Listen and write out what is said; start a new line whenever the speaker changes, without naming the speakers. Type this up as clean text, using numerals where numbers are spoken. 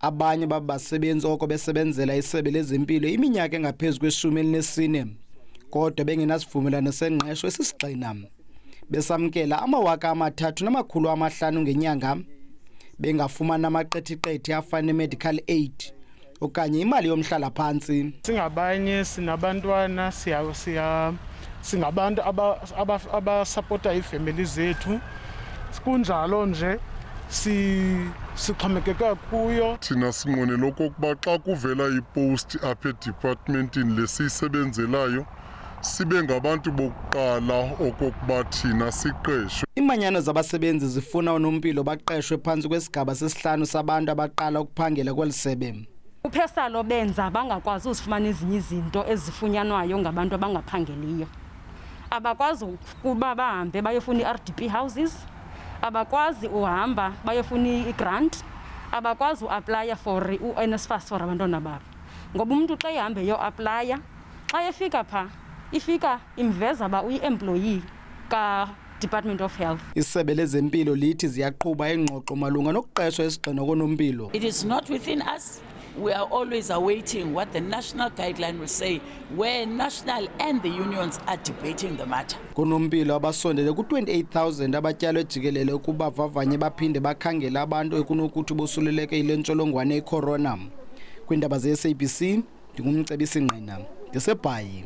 Abanye babasebenzi oko besebenzela isebe lezempilo iminyaka engaphezu kwe-14 kodwa bengenasivumelwano sengqesho esisigxina. Besamkela $3,500 ngenyanga, bengafumana amaqethi-qethi afana neMedical aid okanye imali yomhlala phantsi.
Singabanye sinabantwana singabantu abasupporta iifemeli zethu, kunjalo nje sixhomekeke kuyo.
Thina sinqwenela okokuba xa kuvela ipost apha edepartmentini lesiyisebenzelayo sibe ngabantu bokuqala okokuba thina siqeshwe.
Iimanyano zabasebenzi zifuna unompilo baqeshwe phantsi kwesigaba sesihlanu sabantu abaqala ukuphangela kweli sebe.
Uphesalo benza bangakwazi uzifumana ezinye izinto ezifunyanwayo ngabantu abangaphangeliyo. Abakwazi ukuba bahambe bayofuna i-RDP houses, abakwazi uhamba bayofuna i-grant, abakwazi uaplya for u-NSFAS for abantwana babo. Ngoba umuntu xa ehambe yo-aplya, xa efika pha ifika imveza ba uyi-employee ka-Department of Health.
Isebe lezempilo lithi ziyaqhuba ingxoxo malunga nokuqeshwa esigxina konompilo.
It is not within us. We are always awaiting what the national guideline will say, where national and the unions are debating the matter.
Konompilo abasondele ku-28,000 abatyalwe jikelele ukuba vavanye baphinde bakhangela abantu ekunokuthi bosuleleke ilentsholongwane yeCorona. Kwiindaba ze-SABC ndingumcebisi ngqina, ndiseBhayi.